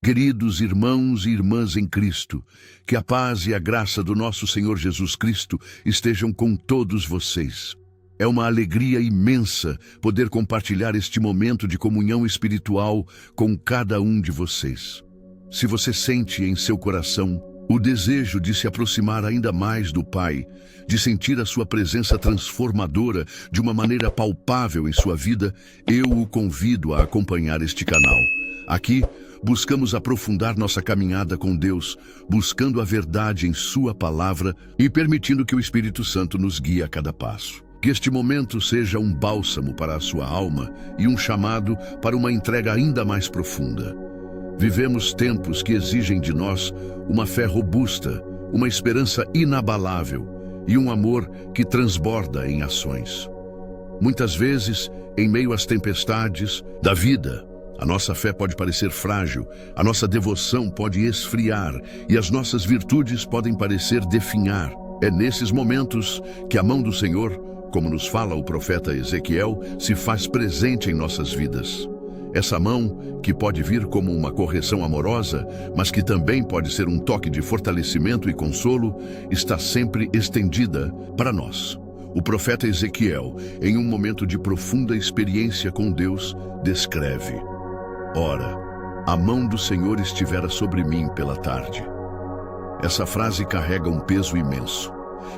Queridos irmãos e irmãs em Cristo, que a paz e a graça do nosso Senhor Jesus Cristo estejam com todos vocês. É uma alegria imensa poder compartilhar este momento de comunhão espiritual com cada um de vocês. Se você sente em seu coração o desejo de se aproximar ainda mais do Pai, de sentir a sua presença transformadora de uma maneira palpável em sua vida, eu o convido a acompanhar este canal. Aqui, buscamos aprofundar nossa caminhada com Deus, buscando a verdade em Sua palavra e permitindo que o Espírito Santo nos guie a cada passo. Que este momento seja um bálsamo para a sua alma e um chamado para uma entrega ainda mais profunda. Vivemos tempos que exigem de nós uma fé robusta, uma esperança inabalável e um amor que transborda em ações. Muitas vezes, em meio às tempestades da vida, a nossa fé pode parecer frágil, a nossa devoção pode esfriar e as nossas virtudes podem parecer definhar. É nesses momentos que a mão do Senhor, como nos fala o profeta Ezequiel, se faz presente em nossas vidas. Essa mão, que pode vir como uma correção amorosa, mas que também pode ser um toque de fortalecimento e consolo, está sempre estendida para nós. O profeta Ezequiel, em um momento de profunda experiência com Deus, descreve: Ora, a mão do Senhor estivera sobre mim pela tarde. Essa frase carrega um peso imenso.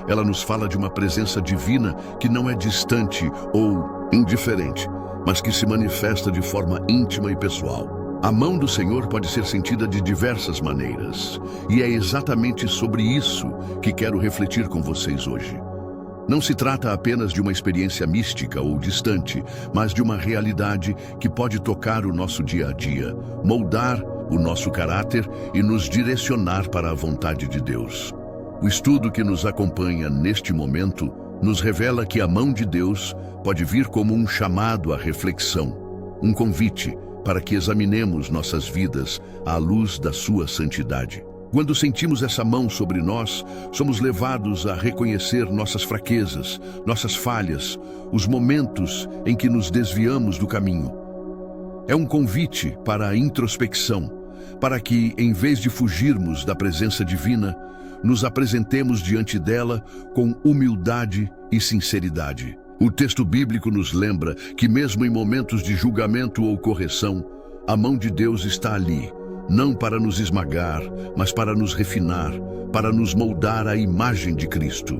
Ela nos fala de uma presença divina que não é distante ou indiferente, mas que se manifesta de forma íntima e pessoal. A mão do Senhor pode ser sentida de diversas maneiras, e é exatamente sobre isso que quero refletir com vocês hoje. Não se trata apenas de uma experiência mística ou distante, mas de uma realidade que pode tocar o nosso dia a dia, moldar o nosso caráter e nos direcionar para a vontade de Deus. O estudo que nos acompanha neste momento nos revela que a mão de Deus pode vir como um chamado à reflexão, um convite para que examinemos nossas vidas à luz da sua santidade. Quando sentimos essa mão sobre nós, somos levados a reconhecer nossas fraquezas, nossas falhas, os momentos em que nos desviamos do caminho. É um convite para a introspecção, para que, em vez de fugirmos da presença divina, nos apresentemos diante dela com humildade e sinceridade. O texto bíblico nos lembra que mesmo em momentos de julgamento ou correção, a mão de Deus está ali, não para nos esmagar, mas para nos refinar, para nos moldar à imagem de Cristo.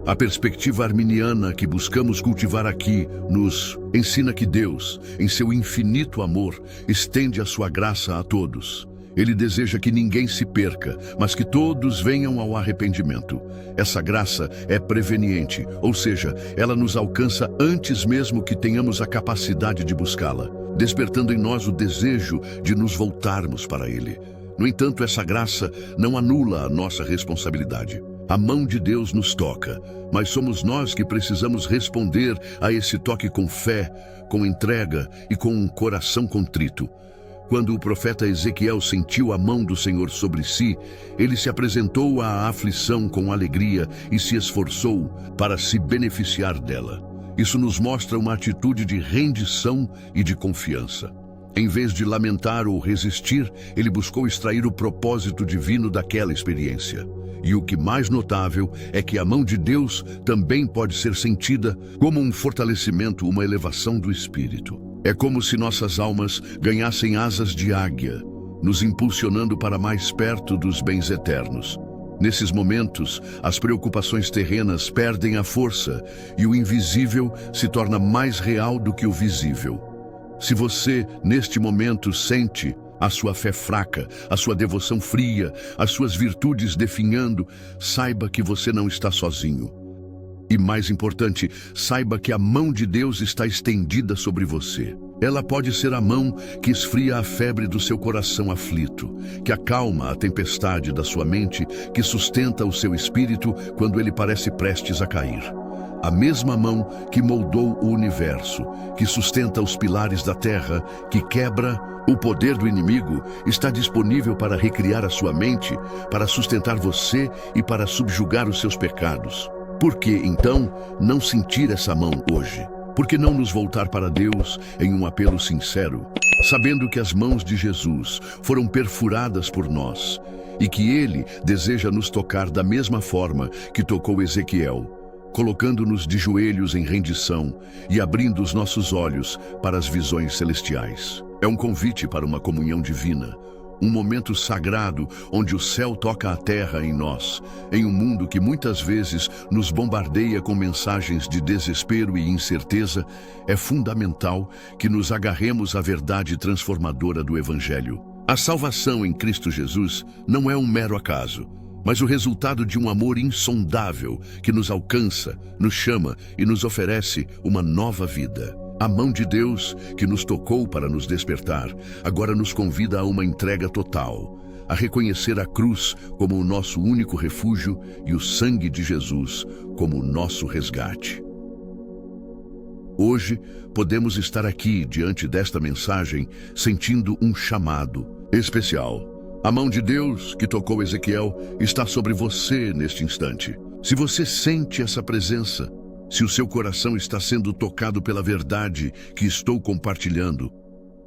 A perspectiva arminiana que buscamos cultivar aqui nos ensina que Deus, em seu infinito amor, estende a sua graça a todos. Ele deseja que ninguém se perca, mas que todos venham ao arrependimento. Essa graça é preveniente, ou seja, ela nos alcança antes mesmo que tenhamos a capacidade de buscá-la, despertando em nós o desejo de nos voltarmos para Ele. No entanto, essa graça não anula a nossa responsabilidade. A mão de Deus nos toca, mas somos nós que precisamos responder a esse toque com fé, com entrega e com um coração contrito. Quando o profeta Ezequiel sentiu a mão do Senhor sobre si, ele se apresentou à aflição com alegria e se esforçou para se beneficiar dela. Isso nos mostra uma atitude de rendição e de confiança. Em vez de lamentar ou resistir, ele buscou extrair o propósito divino daquela experiência. E o que mais notável é que a mão de Deus também pode ser sentida como um fortalecimento, uma elevação do espírito. É como se nossas almas ganhassem asas de águia, nos impulsionando para mais perto dos bens eternos. Nesses momentos, as preocupações terrenas perdem a força e o invisível se torna mais real do que o visível. Se você, neste momento, sente a sua fé fraca, a sua devoção fria, as suas virtudes definhando, saiba que você não está sozinho. E mais importante, saiba que a mão de Deus está estendida sobre você. Ela pode ser a mão que esfria a febre do seu coração aflito, que acalma a tempestade da sua mente, que sustenta o seu espírito quando ele parece prestes a cair. A mesma mão que moldou o universo, que sustenta os pilares da terra, que quebra o poder do inimigo, está disponível para recriar a sua mente, para sustentar você e para subjugar os seus pecados. Por que, então, não sentir essa mão hoje? Por que não nos voltar para Deus em um apelo sincero? sabendo que as mãos de Jesus foram perfuradas por nós e que Ele deseja nos tocar da mesma forma que tocou Ezequiel, colocando-nos de joelhos em rendição e abrindo os nossos olhos para as visões celestiais. É um convite para uma comunhão divina, um momento sagrado onde o céu toca a terra em nós, em um mundo que muitas vezes nos bombardeia com mensagens de desespero e incerteza. É fundamental que nos agarremos à verdade transformadora do Evangelho. A salvação em Cristo Jesus não é um mero acaso, mas o resultado de um amor insondável que nos alcança, nos chama e nos oferece uma nova vida. A mão de Deus, que nos tocou para nos despertar, agora nos convida a uma entrega total, a reconhecer a cruz como o nosso único refúgio e o sangue de Jesus como o nosso resgate. Hoje, podemos estar aqui diante desta mensagem sentindo um chamado especial. A mão de Deus, que tocou Ezequiel, está sobre você neste instante. Se você sente essa presença, se o seu coração está sendo tocado pela verdade que estou compartilhando,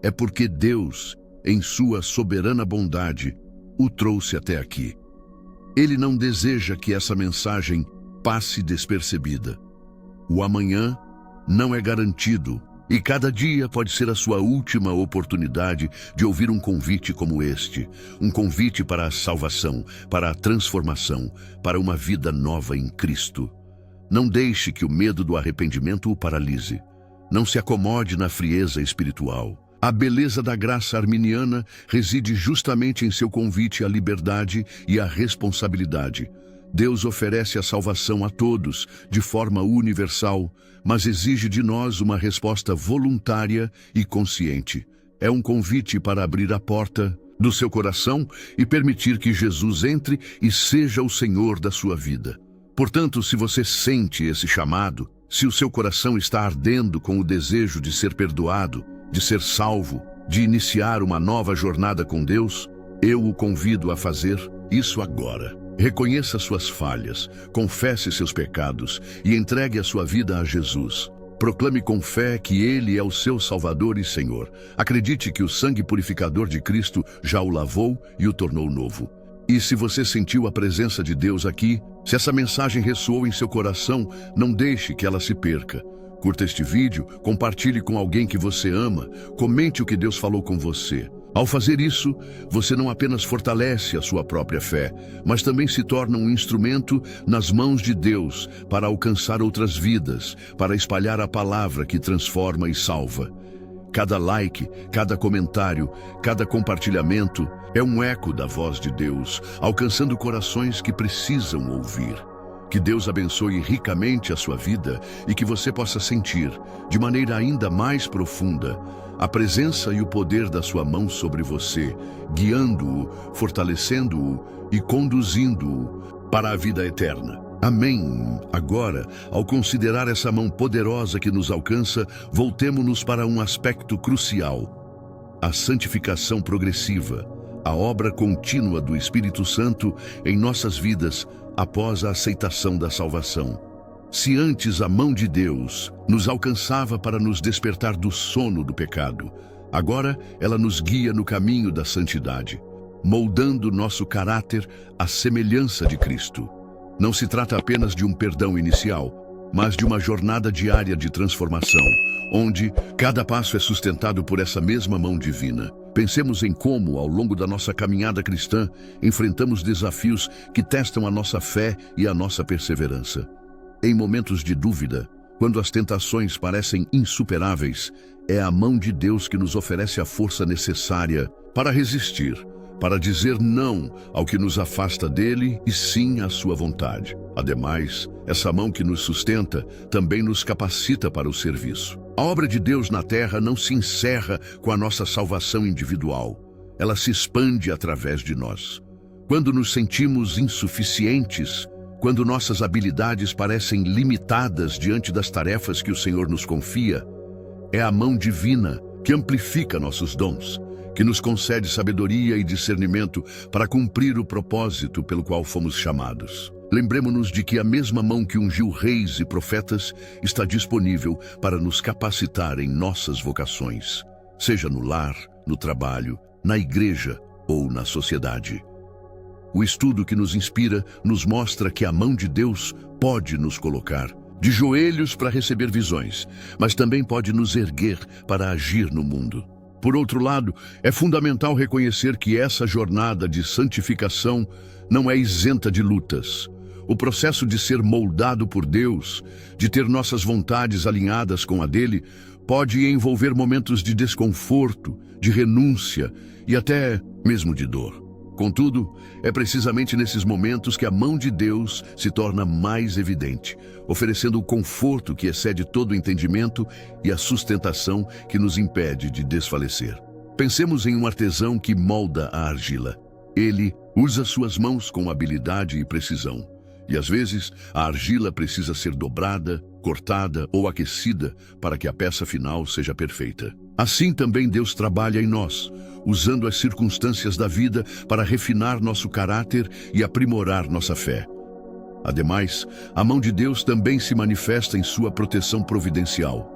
é porque Deus, em sua soberana bondade, o trouxe até aqui. Ele não deseja que essa mensagem passe despercebida. O amanhã não é garantido, e cada dia pode ser a sua última oportunidade de ouvir um convite como este, um convite para a salvação, para a transformação, para uma vida nova em Cristo. Não deixe que o medo do arrependimento o paralise. Não se acomode na frieza espiritual. A beleza da graça arminiana reside justamente em seu convite à liberdade e à responsabilidade. Deus oferece a salvação a todos, de forma universal, mas exige de nós uma resposta voluntária e consciente. É um convite para abrir a porta do seu coração e permitir que Jesus entre e seja o Senhor da sua vida. Portanto, se você sente esse chamado, se o seu coração está ardendo com o desejo de ser perdoado, de ser salvo, de iniciar uma nova jornada com Deus, eu o convido a fazer isso agora. Reconheça suas falhas, confesse seus pecados e entregue a sua vida a Jesus. Proclame com fé que Ele é o seu Salvador e Senhor. Acredite que o sangue purificador de Cristo já o lavou e o tornou novo. E se você sentiu a presença de Deus aqui, se essa mensagem ressoou em seu coração, não deixe que ela se perca. Curta este vídeo, compartilhe com alguém que você ama, comente o que Deus falou com você. Ao fazer isso, você não apenas fortalece a sua própria fé, mas também se torna um instrumento nas mãos de Deus para alcançar outras vidas, para espalhar a palavra que transforma e salva. Cada like, cada comentário, cada compartilhamento é um eco da voz de Deus, alcançando corações que precisam ouvir. Que Deus abençoe ricamente a sua vida e que você possa sentir, de maneira ainda mais profunda, a presença e o poder da sua mão sobre você, guiando-o, fortalecendo-o e conduzindo-o para a vida eterna. Amém. Agora, ao considerar essa mão poderosa que nos alcança, voltemo-nos para um aspecto crucial: a santificação progressiva, a obra contínua do Espírito Santo em nossas vidas após a aceitação da salvação. Se antes a mão de Deus nos alcançava para nos despertar do sono do pecado, agora ela nos guia no caminho da santidade, moldando nosso caráter à semelhança de Cristo. Não se trata apenas de um perdão inicial, mas de uma jornada diária de transformação, onde cada passo é sustentado por essa mesma mão divina. Pensemos em como, ao longo da nossa caminhada cristã, enfrentamos desafios que testam a nossa fé e a nossa perseverança. Em momentos de dúvida, quando as tentações parecem insuperáveis, é a mão de Deus que nos oferece a força necessária para resistir, para dizer não ao que nos afasta dele e sim à sua vontade. Ademais, essa mão que nos sustenta também nos capacita para o serviço. A obra de Deus na terra não se encerra com a nossa salvação individual. Ela se expande através de nós. Quando nos sentimos insuficientes, quando nossas habilidades parecem limitadas diante das tarefas que o Senhor nos confia, é a mão divina que amplifica nossos dons, que nos concede sabedoria e discernimento para cumprir o propósito pelo qual fomos chamados. Lembremos-nos de que a mesma mão que ungiu reis e profetas está disponível para nos capacitar em nossas vocações. seja no lar, no trabalho, na igreja ou na sociedade. O estudo que nos inspira nos mostra que a mão de Deus pode nos colocar de joelhos para receber visões, mas também pode nos erguer para agir no mundo. Por outro lado, é fundamental reconhecer que essa jornada de santificação não é isenta de lutas. O processo de ser moldado por Deus, de ter nossas vontades alinhadas com a dele, pode envolver momentos de desconforto, de renúncia e até mesmo de dor. Contudo, é precisamente nesses momentos que a mão de Deus se torna mais evidente, oferecendo o conforto que excede todo o entendimento e a sustentação que nos impede de desfalecer. Pensemos em um artesão que molda a argila. Ele usa suas mãos com habilidade e precisão. E às vezes, a argila precisa ser dobrada, cortada ou aquecida para que a peça final seja perfeita. Assim também Deus trabalha em nós, usando as circunstâncias da vida para refinar nosso caráter e aprimorar nossa fé. Ademais, a mão de Deus também se manifesta em sua proteção providencial.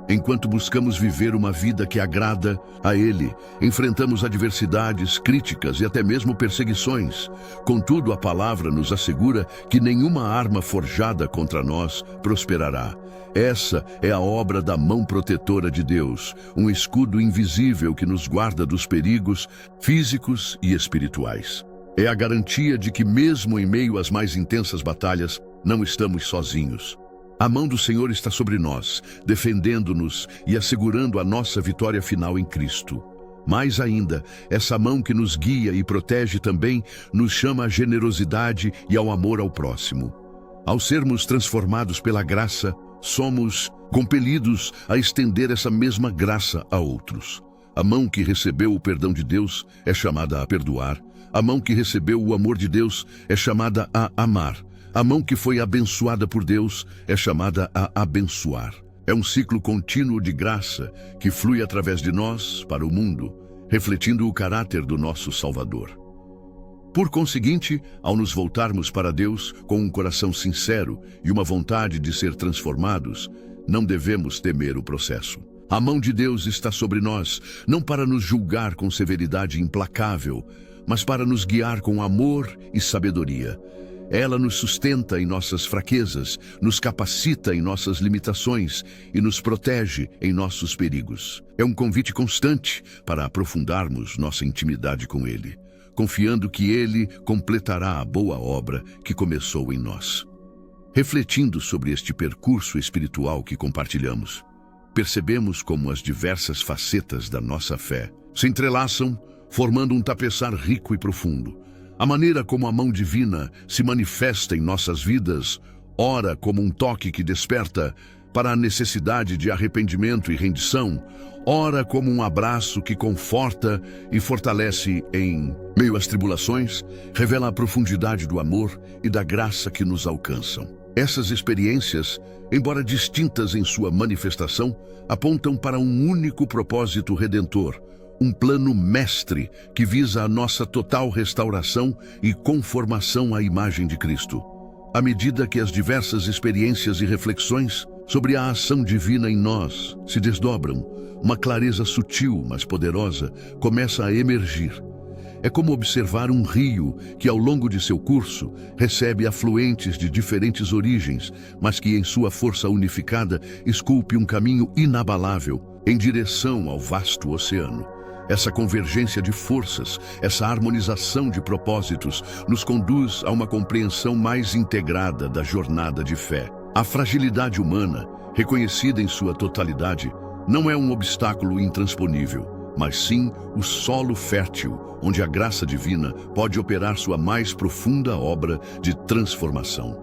Enquanto buscamos viver uma vida que agrada a Ele, enfrentamos adversidades, críticas e até mesmo perseguições. Contudo, a palavra nos assegura que nenhuma arma forjada contra nós prosperará. Essa é a obra da mão protetora de Deus, um escudo invisível que nos guarda dos perigos físicos e espirituais. É a garantia de que mesmo em meio às mais intensas batalhas, não estamos sozinhos. A mão do Senhor está sobre nós, defendendo-nos e assegurando a nossa vitória final em Cristo. Mais ainda, essa mão que nos guia e protege também nos chama à generosidade e ao amor ao próximo. Ao sermos transformados pela graça, somos compelidos a estender essa mesma graça a outros. A mão que recebeu o perdão de Deus é chamada a perdoar. A mão que recebeu o amor de Deus é chamada a amar. A mão que foi abençoada por Deus é chamada a abençoar. É um ciclo contínuo de graça que flui através de nós para o mundo, refletindo o caráter do nosso Salvador. Por conseguinte, ao nos voltarmos para Deus com um coração sincero e uma vontade de ser transformados, não devemos temer o processo. A mão de Deus está sobre nós, não para nos julgar com severidade implacável, mas para nos guiar com amor e sabedoria. Ela nos sustenta em nossas fraquezas, nos capacita em nossas limitações e nos protege em nossos perigos. É um convite constante para aprofundarmos nossa intimidade com Ele, confiando que Ele completará a boa obra que começou em nós. Refletindo sobre este percurso espiritual que compartilhamos, percebemos como as diversas facetas da nossa fé se entrelaçam, formando um tapeçar rico e profundo. A maneira como a mão divina se manifesta em nossas vidas, ora como um toque que desperta para a necessidade de arrependimento e rendição, ora como um abraço que conforta e fortalece em meio às tribulações, revela a profundidade do amor e da graça que nos alcançam. Essas experiências, embora distintas em sua manifestação, apontam para um único propósito redentor, um plano mestre que visa a nossa total restauração e conformação à imagem de Cristo. À medida que as diversas experiências e reflexões sobre a ação divina em nós se desdobram, uma clareza sutil, mas poderosa, começa a emergir. É como observar um rio que, ao longo de seu curso, recebe afluentes de diferentes origens, mas que, em sua força unificada, esculpe um caminho inabalável em direção ao vasto oceano. Essa convergência de forças, essa harmonização de propósitos, nos conduz a uma compreensão mais integrada da jornada de fé. A fragilidade humana, reconhecida em sua totalidade, não é um obstáculo intransponível, mas sim o solo fértil, onde a graça divina pode operar sua mais profunda obra de transformação.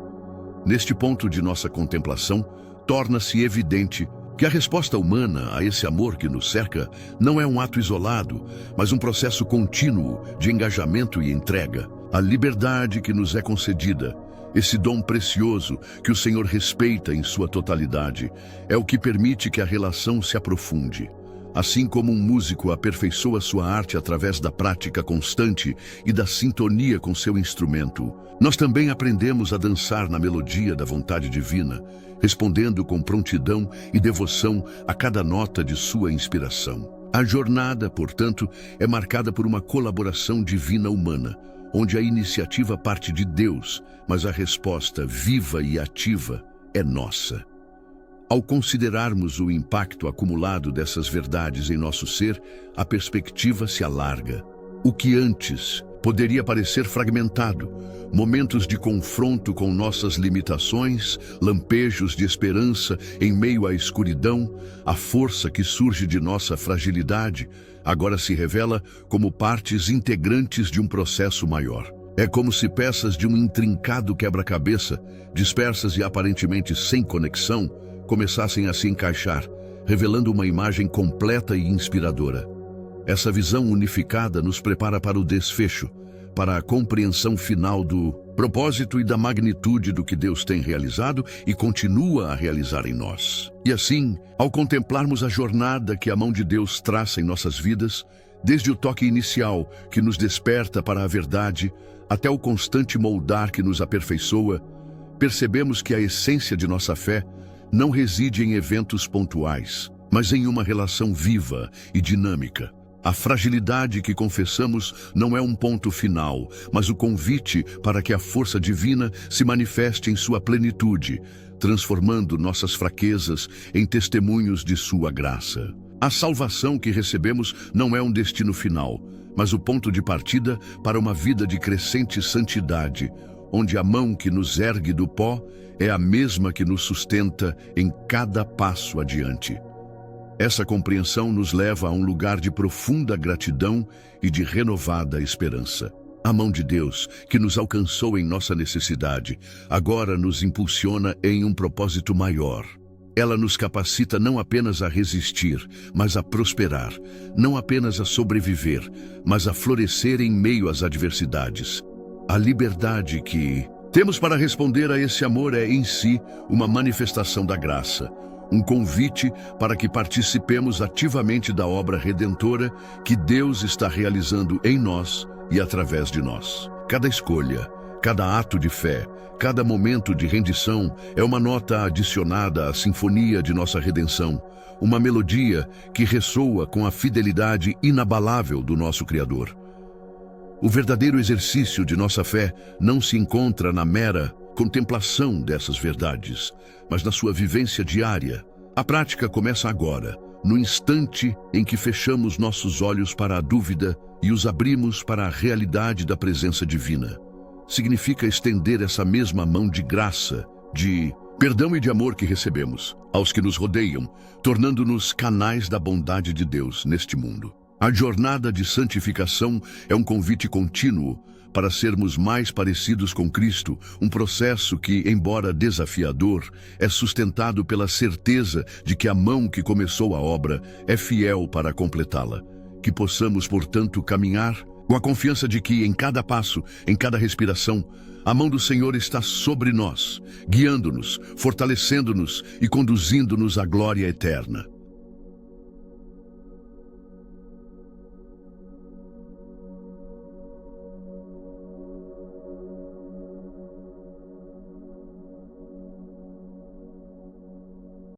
Neste ponto de nossa contemplação, torna-se evidente que a resposta humana a esse amor que nos cerca não é um ato isolado, mas um processo contínuo de engajamento e entrega. A liberdade que nos é concedida, esse dom precioso que o Senhor respeita em sua totalidade, é o que permite que a relação se aprofunde. Assim como um músico aperfeiçoa sua arte através da prática constante e da sintonia com seu instrumento, nós também aprendemos a dançar na melodia da vontade divina, respondendo com prontidão e devoção a cada nota de sua inspiração. A jornada, portanto, é marcada por uma colaboração divina-humana, onde a iniciativa parte de Deus, mas a resposta viva e ativa é nossa. Ao considerarmos o impacto acumulado dessas verdades em nosso ser, a perspectiva se alarga. O que antes poderia parecer fragmentado, momentos de confronto com nossas limitações, lampejos de esperança em meio à escuridão, a força que surge de nossa fragilidade, agora se revela como partes integrantes de um processo maior. É como se peças de um intrincado quebra-cabeça, dispersas e aparentemente sem conexão, começassem a se encaixar, revelando uma imagem completa e inspiradora. Essa visão unificada nos prepara para o desfecho, para a compreensão final do propósito e da magnitude do que Deus tem realizado e continua a realizar em nós. E assim, ao contemplarmos a jornada que a mão de Deus traça em nossas vidas, desde o toque inicial que nos desperta para a verdade, até o constante moldar que nos aperfeiçoa, percebemos que a essência de nossa fé não reside em eventos pontuais, mas em uma relação viva e dinâmica. A fragilidade que confessamos não é um ponto final, mas o convite para que a força divina se manifeste em sua plenitude, transformando nossas fraquezas em testemunhos de sua graça. A salvação que recebemos não é um destino final, mas o ponto de partida para uma vida de crescente santidade, onde a mão que nos ergue do pó é a mesma que nos sustenta em cada passo adiante. Essa compreensão nos leva a um lugar de profunda gratidão e de renovada esperança. A mão de Deus, que nos alcançou em nossa necessidade, agora nos impulsiona em um propósito maior. Ela nos capacita não apenas a resistir, mas a prosperar, não apenas a sobreviver, mas a florescer em meio às adversidades. A liberdade que temos para responder a esse amor é, em si, uma manifestação da graça, um convite para que participemos ativamente da obra redentora que Deus está realizando em nós e através de nós. Cada escolha, cada ato de fé, cada momento de rendição é uma nota adicionada à sinfonia de nossa redenção, uma melodia que ressoa com a fidelidade inabalável do nosso Criador. O verdadeiro exercício de nossa fé não se encontra na mera contemplação dessas verdades, mas na sua vivência diária. A prática começa agora, no instante em que fechamos nossos olhos para a dúvida e os abrimos para a realidade da presença divina. Significa estender essa mesma mão de graça, de perdão e de amor que recebemos aos que nos rodeiam, tornando-nos canais da bondade de Deus neste mundo. A jornada de santificação é um convite contínuo para sermos mais parecidos com Cristo, um processo que, embora desafiador, é sustentado pela certeza de que a mão que começou a obra é fiel para completá-la. Que possamos, portanto, caminhar com a confiança de que, em cada passo, em cada respiração, a mão do Senhor está sobre nós, guiando-nos, fortalecendo-nos e conduzindo-nos à glória eterna.